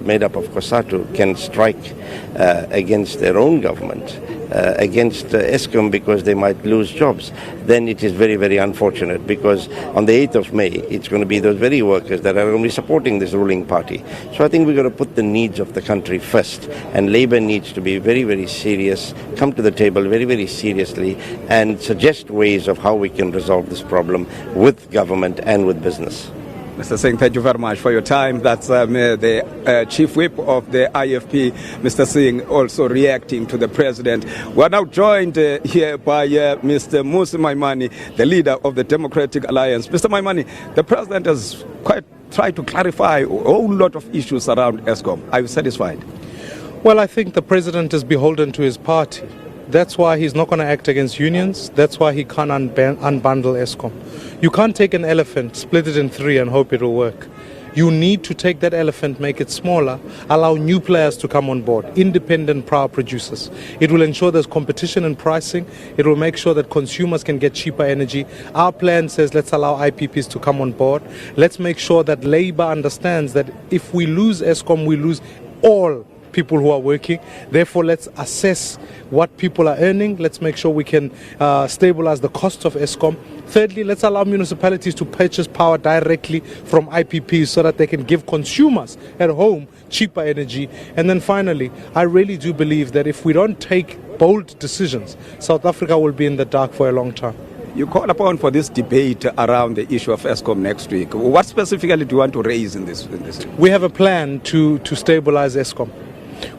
made up of COSATU can strike against their own government, against Eskom because they might lose jobs, then it is very, very unfortunate, because on the 8th of May, it's going to be those very workers that are going to be supporting this ruling party. So I think we've got to put the needs of the country first, and Labour needs to be very, very serious, come to the table very, very seriously, and suggest ways of how we can resolve this problem with government and with business. Mr. Singh, thank you very much for your time. That's the Chief Whip of the IFP, Mr. Singh, also reacting to the President. We're now joined here by Mr. Mmusi Maimane, the leader of the Democratic Alliance. Mr. Maimane, the President has quite tried to clarify a whole lot of issues around Eskom. Are you satisfied? Well, I think the President is beholden to his party. That's why he's not going to act against unions. That's why he can't unbundle Eskom. You can't take an elephant, split it in three and hope it will work. You need to take that elephant, make it smaller, allow new players to come on board, independent power producers. It will ensure there's competition in pricing. It will make sure that consumers can get cheaper energy. Our plan says let's allow IPPs to come on board. Let's make sure that Labour understands that if we lose Eskom, we lose all people who are working. Therefore, let's assess what people are earning. Let's make sure we can stabilize the cost of Eskom. Thirdly, let's allow municipalities to purchase power directly from IPPs so that they can give consumers at home cheaper energy. And then finally, I really do believe that if we don't take bold decisions, South Africa will be in the dark for a long time. You call upon for this debate around the issue of Eskom next week. What specifically do you want to raise in this? We have a plan to stabilize Eskom.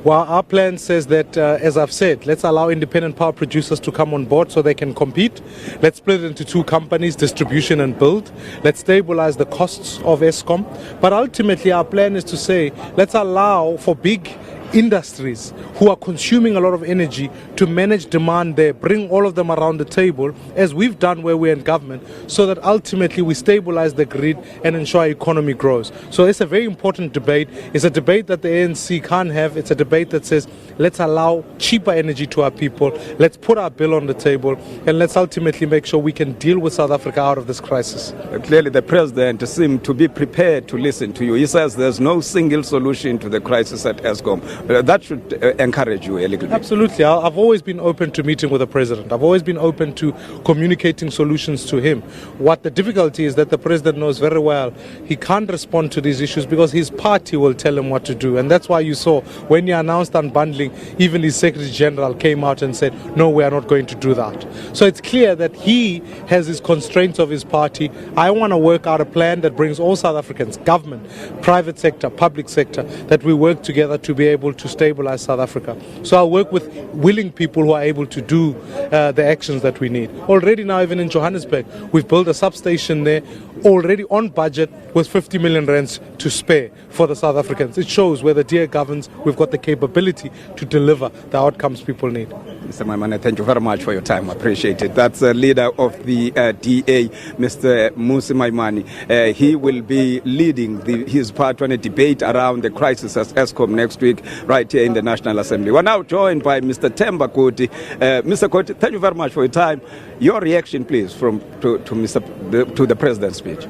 Well, our plan says that, as I've said, let's allow independent power producers to come on board so they can compete. Let's split it into two companies, distribution and build. Let's stabilize the costs of Eskom. But ultimately, our plan is to say, let's allow for big industries who are consuming a lot of energy to manage demand there, bring all of them around the table, as we've done where we're in government, so that ultimately we stabilize the grid and ensure our economy grows. So it's a very important debate. It's a debate that the ANC can't have. It's a debate that says, let's allow cheaper energy to our people, let's put our bill on the table, and let's ultimately make sure we can deal with South Africa out of this crisis. Clearly, the President seemed to be prepared to listen to you. He says there's no single solution to the crisis at Eskom. That should encourage you a little bit. Absolutely. I've always been open to meeting with the President. I've always been open to communicating solutions to him. What the difficulty is that the President knows very well he can't respond to these issues because his party will tell him what to do. And that's why you saw when he announced unbundling, even his Secretary General came out and said, no, we are not going to do that. So it's clear that he has his constraints of his party. I want to work out a plan that brings all South Africans, government, private sector, public sector, that we work together to be able to stabilize South Africa. So I'll work with willing people who are able to do the actions that we need. Already now, even in Johannesburg, we've built a substation there, already on budget, with 50 million rands to spare for the South Africans. It shows where the DA governs, we've got the capability to deliver the outcomes people need. Mr. Maimane, thank you very much for your time. I appreciate it. That's the leader of the DA, Mr. Mmusi Maimane. He will be leading his part on a debate around the crisis at Eskom next week, right here in the National Assembly. We're now joined by Mr. Themba Koti. Mr. Koti, thank you very much for your time. Your reaction, please, to the President's speech.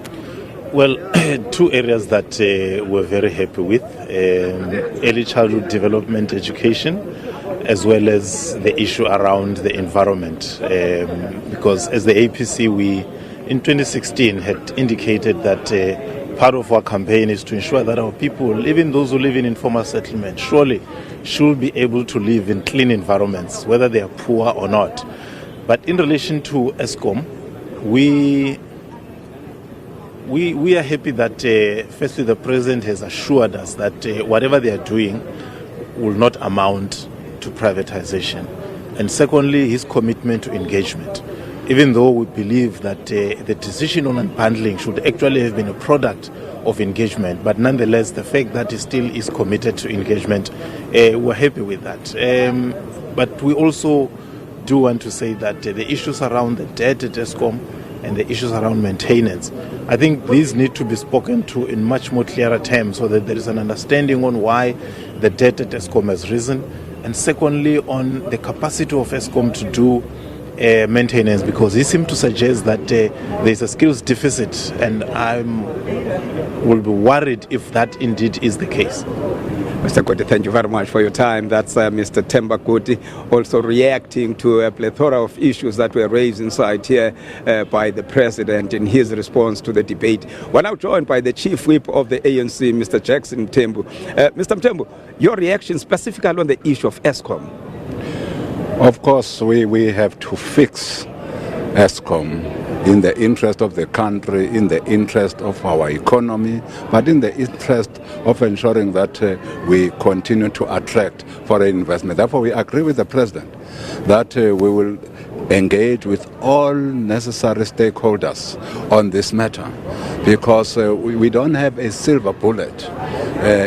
Well, two areas that we're very happy with, early childhood development education, as well as the issue around the environment. Because as the APC, we in 2016 had indicated that part of our campaign is to ensure that our people, even those who live in informal settlement, surely should be able to live in clean environments, whether they are poor or not. But in relation to Eskom, we are happy that firstly the President has assured us that whatever they are doing will not amount to privatization. And secondly, his commitment to engagement. Even though we believe that the decision on unbundling should actually have been a product of engagement, but nonetheless the fact that he still is committed to engagement, we're happy with that. But we also do want to say that the issues around the debt at Eskom and the issues around maintenance, I think these need to be spoken to in much more clearer terms so that there is an understanding on why the debt at Eskom has risen, and secondly on the capacity of Eskom to do maintenance, because he seemed to suggest that there's a skills deficit, and I will be worried if that indeed is the case. Mr. Kuti, thank you very much for your time. That's Mr. Themba Kuti, also reacting to a plethora of issues that were raised inside here by the President in his response to the debate. We're now joined by the Chief Whip of the ANC, Mr. Jackson Mthembu. Mr. Mthembu, your reaction specifically on the issue of Eskom. Of course, we have to fix Eskom in the interest of the country, in the interest of our economy, but in the interest of ensuring that we continue to attract foreign investment. Therefore, we agree with the President that we will engage with all necessary stakeholders on this matter, because we don't have a silver bullet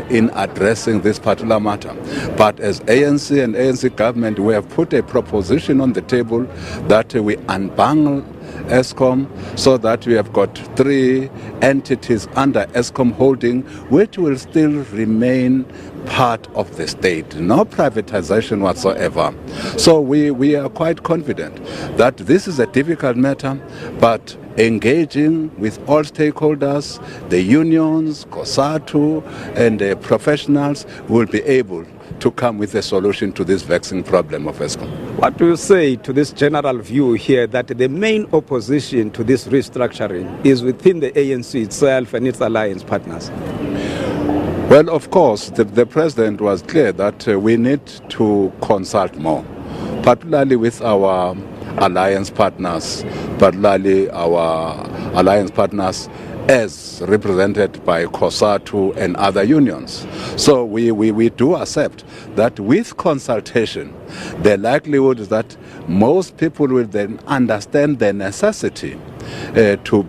in addressing this particular matter. But as ANC and ANC government, we have put a proposition on the table that we unbundle Eskom, so that we have got 3 entities under Eskom holding, which will still remain part of the state. No privatization whatsoever. So we are quite confident that this is a difficult matter, but engaging with all stakeholders, the unions, COSATU, and the professionals will be able to come with a solution to this vexing problem of Eskom. What do you say to this general view here that the main opposition to this restructuring is within the ANC itself and its alliance partners? Well, of course, the President was clear that we need to consult more, particularly with our alliance partners, as represented by COSATU and other unions. So we do accept that with consultation, the likelihood is that most people will then understand the necessity to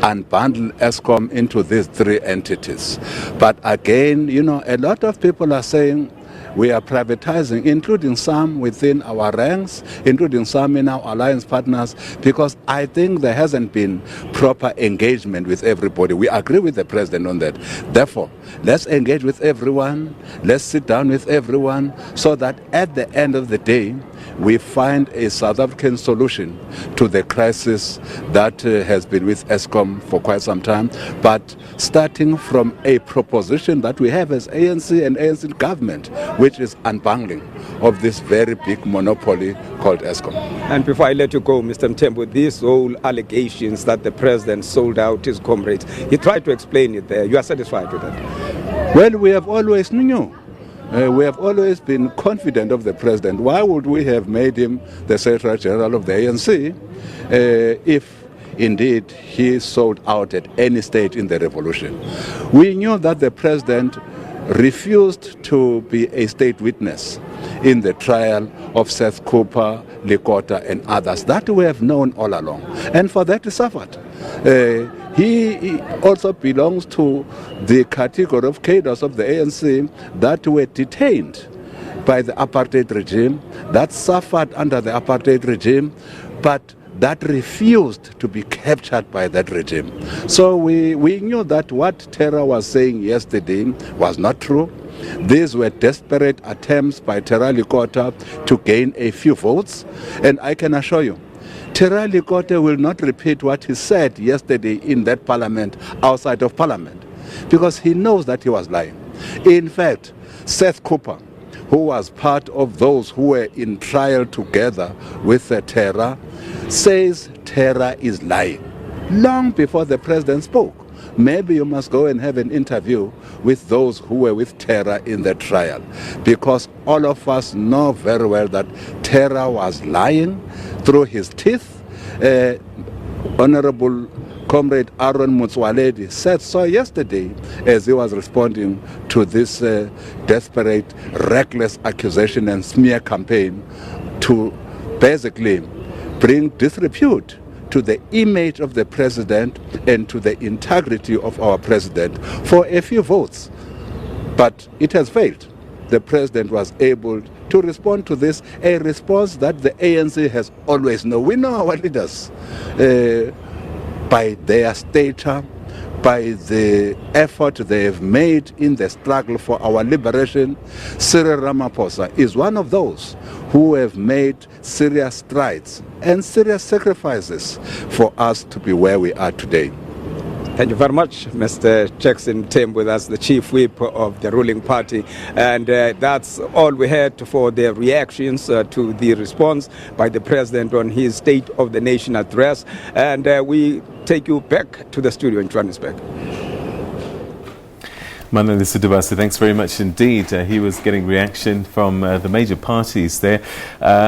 unbundle Eskom into these 3 entities. But again, a lot of people are saying we are privatizing, including some within our ranks, including some in our alliance partners, because I think there hasn't been proper engagement with everybody. We agree with the President on that. Therefore, let's engage with everyone, let's sit down with everyone, so that at the end of the day, we find a South African solution to the crisis that has been with Eskom for quite some time, but starting from a proposition that we have as ANC and ANC government, which is unbundling of this very big monopoly called Eskom. And before I let you go, Mr. Mthembu, these whole allegations that the President sold out his comrades, he tried to explain it there. You are satisfied with that? Well, we have always known. We have always been confident of the President. Why would we have made him the Secretary General of the ANC if indeed he sold out at any stage in the revolution? We knew that the President refused to be a state witness in the trial of Seth Cooper, Likota, and others. That we have known all along. And for that he suffered. He also belongs to the category of cadres of the ANC that were detained by the apartheid regime, that suffered under the apartheid regime, but that refused to be captured by that regime. So we knew that what Terra was saying yesterday was not true. These were desperate attempts by Terra Likota to gain a few votes, and I can assure you, Terra Likota will not repeat what he said yesterday in that parliament outside of parliament, because he knows that he was lying. In fact, Seth Cooper, who was part of those who were in trial together with Terra, says Terra is lying long before the President spoke. Maybe you must go and have an interview with those who were with Terra in the trial, because all of us know very well that Terra was lying through his teeth. Honorable Comrade Aaron Motsoaledi said so yesterday as he was responding to this desperate, reckless accusation and smear campaign to basically bring disrepute to the image of the President and to the integrity of our President for a few votes. But it has failed. The President was able to respond to this, a response that the ANC has always known. We know our leaders by their stature, by the effort they have made in the struggle for our liberation. Cyril Ramaphosa is one of those who have made serious strides and serious sacrifices for us to be where we are today. Thank you very much, Mr. Jackson Tim, with us, the chief whip of the ruling party. And that's all we had for the reactions to the response by the president on his State of the Nation address. And we take you back to the studio in Johannesburg. Manalisa Dubasi, thanks very much indeed. He was getting reaction from the major parties there,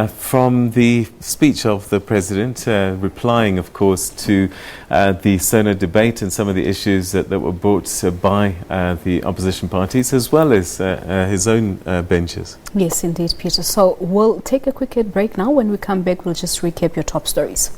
from the speech of the president, replying, of course, to the SONA debate and some of the issues that were brought by the opposition parties, as well as his own benches. Yes, indeed, Peter. So we'll take a quick break now. When we come back, we'll just recap your top stories.